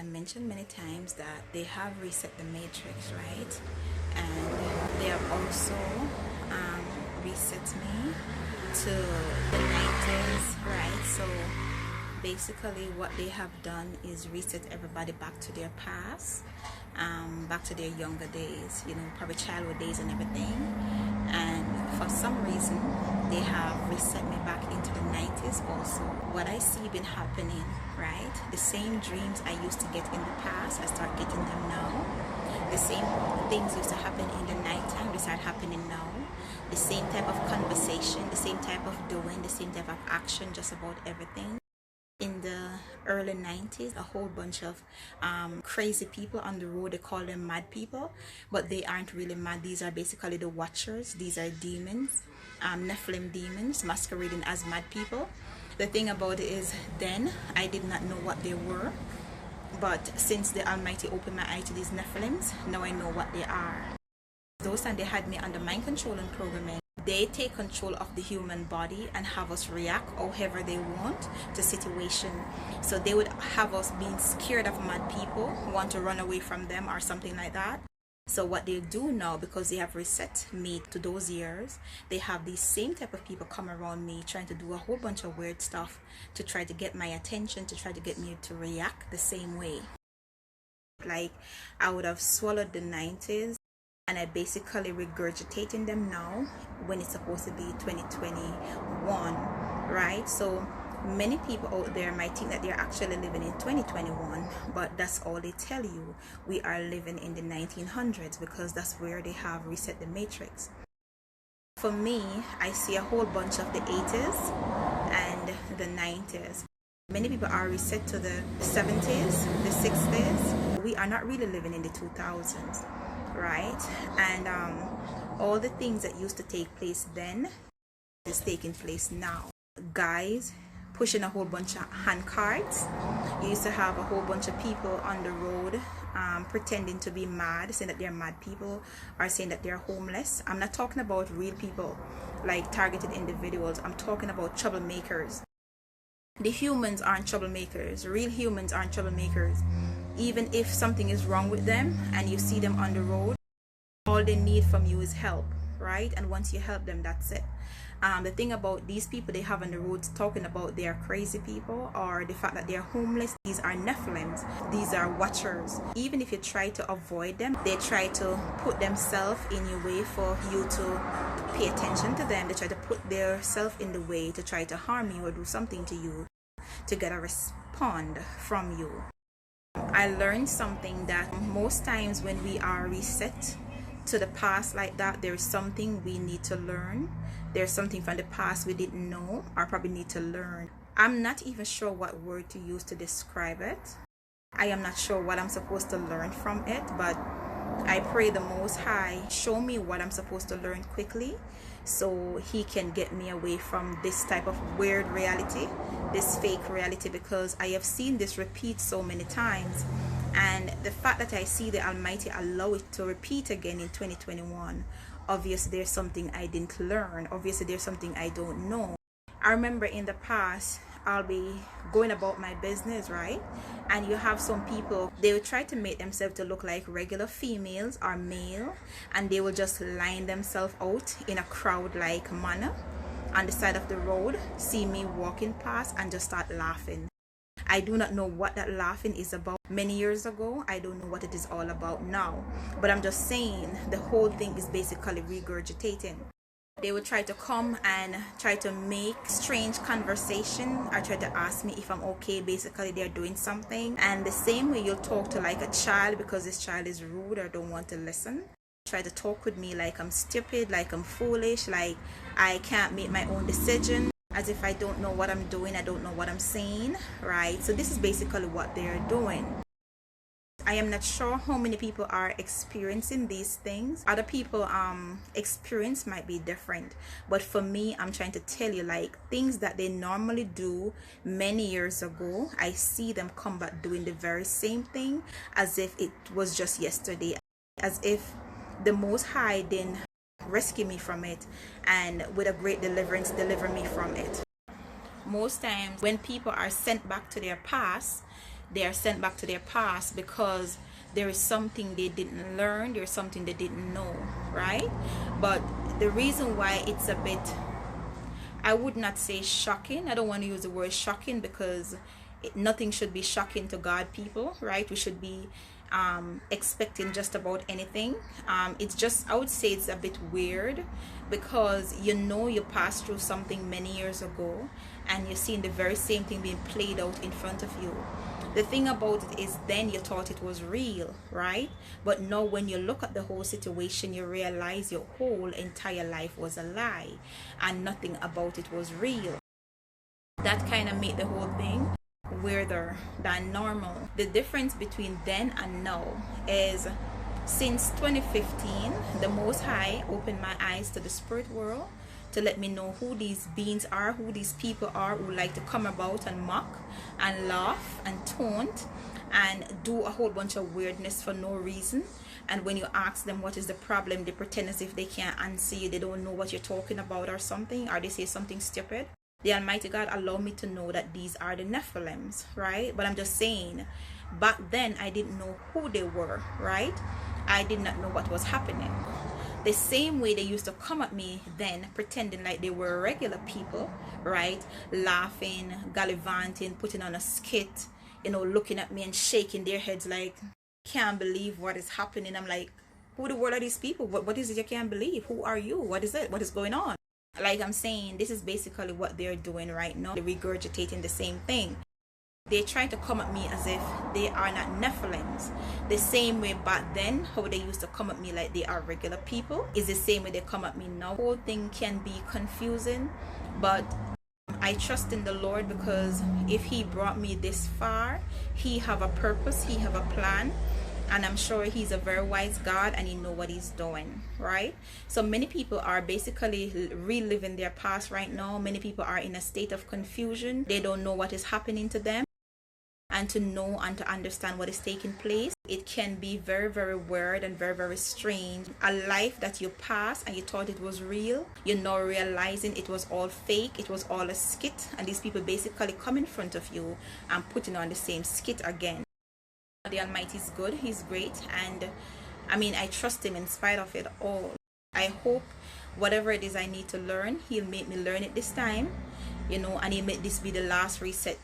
I mentioned many times that they have reset the matrix, right? And they have also reset me to the 90s, right? So basically what they have done is reset everybody back to their past, back to their younger days, you know, probably childhood days and everything. And for some reason they have reset me back into the 90s also. What I see been happening, right? The same dreams I used to get in the past, I start getting them now. The same things used to happen in the nighttime, they start happening now. The same type of conversation, the same type of doing, the same type of action, just about everything. In the early 90s, a whole bunch of crazy people on the road, they call them mad people, but they aren't really mad. These are basically the watchers. These are demons, Nephilim demons masquerading as mad people. The thing about it is, then I did not know what they were, but since the Almighty opened my eye to these Nephilims, now I know what they are. Those times they had me under mind control and programming. They take control of the human body and have us react however they want to situation. So they would have us being scared of mad people, want to run away from them or something like that. So what they do now, because they have reset me to those years, they have these same type of people come around me trying to do a whole bunch of weird stuff to try to get my attention, to try to get me to react the same way. Like I would have swallowed the 90s and I basically regurgitating them now when it's supposed to be 2021, right? So many people out there might think that they're actually living in 2021, but that's all they tell you. We are living in the 1900s because that's where they have reset the matrix. For me, I see a whole bunch of the 80s and the 90s. Many people are reset to the 70s, the 60s. We are not really living in the 2000s, right? And all the things that used to take place then is taking place now. Guys pushing a whole bunch of hand carts. You used to have a whole bunch of people on the road pretending to be mad, saying that they're mad people, or saying that they're homeless. I'm not talking about real people like targeted individuals. I'm talking about troublemakers. The humans aren't troublemakers. Real humans aren't troublemakers. Even if something is wrong with them and you see them on the road, all they need from you is help, right? And once you help them, that's it. The thing about these people they have on the roads talking about they are crazy people or the fact that they're homeless, these are Nephilims, these are watchers. Even if you try to avoid them, they try to put themselves in your way for you to pay attention to them. They try to put their self in the way to try to harm you or do something to you to get a response from you. I learned something that most times when we are reset to the past like that, there's something we need to learn. There's something from the past we didn't know or probably need to learn. I'm not even sure what word to use to describe it. I am not sure what I'm supposed to learn from it, but I pray the Most High show me what I'm supposed to learn quickly so he can get me away from this type of weird reality, this fake reality, because I have seen this repeat so many times. And the fact that I see the Almighty allow it to repeat again in 2021, obviously there's something I didn't learn. Obviously there's something I don't know. I remember in the past, I'll be going about my business, right? And you have some people, they will try to make themselves to look like regular females or male, and they will just line themselves out in a crowd-like manner on the side of the road, see me walking past and just start laughing. I do not know what that laughing is about. Many years ago, I don't know what it is all about now. But I'm just saying the whole thing is basically regurgitating. They would try to come and try to make strange conversation or try to ask me if I'm okay. Basically, they're doing something. And the same way you'll talk to like a child because this child is rude or don't want to listen. Try to talk with me like I'm stupid, like I'm foolish, like I can't make my own decision. As if I don't know what I'm doing, I don't know what I'm saying, right? So this is basically what they're doing. I am not sure how many people are experiencing these things. Other people experience might be different, but for me, I'm trying to tell you, like, things that they normally do many years ago, I see them come back doing the very same thing as if it was just yesterday, as if the Most High didn't rescue me from it and with a great deliverance deliver me from it. Most times when people are sent back to their past, they are sent back to their past because there is something they didn't learn, there's something they didn't know, right? But the reason why it's a bit, I would not say shocking, I don't want to use the word shocking because nothing should be shocking to God people, right? We should be expecting just about anything. It's just, I would say it's a bit weird because you passed through something many years ago and you're seeing the very same thing being played out in front of you. The thing about it is then you thought it was real, right? But now when you look at the whole situation, you realize your whole entire life was a lie and nothing about it was real. That kind of made the whole thing weirder than normal. The difference between then and now is since 2015, the Most High opened my eyes to the spirit world to let me know who these beings are, who these people are who like to come about and mock and laugh and taunt and do a whole bunch of weirdness for no reason. And when you ask them what is the problem, they pretend as if they can't answer you, they don't know what you're talking about or something, or they say something stupid. The Almighty God allowed me to know that these are the Nephilims, right? But I'm just saying, back then I didn't know who they were, right? I did not know what was happening. The same way they used to come at me then, pretending like they were regular people, right? Laughing, gallivanting, putting on a skit, looking at me and shaking their heads like, can't believe what is happening. I'm like, who the world are these people? What is it you can't believe? Who are you? What is it? What is going on? Like I'm saying, this is basically what they're doing right now. They're regurgitating the same thing. They try to come at me as if they are not Nephilims. The same way back then, how they used to come at me like they are regular people, is the same way they come at me now. The whole thing can be confusing, but I trust in the Lord because if He brought me this far, He have a purpose, He have a plan. And I'm sure He's a very wise God and He knows what He's doing, right? So many people are basically reliving their past right now. Many people are in a state of confusion. They don't know what is happening to them. And to know and to understand what is taking place, it can be very, very weird and very, very strange. A life that you passed and you thought it was real, you're now realizing it was all fake, it was all a skit. And these people basically come in front of you and putting on the same skit again. The Almighty is good, He's great, and I trust Him in spite of it all. I hope whatever it is I need to learn, He'll make me learn it this time, and He'll make this be the last reset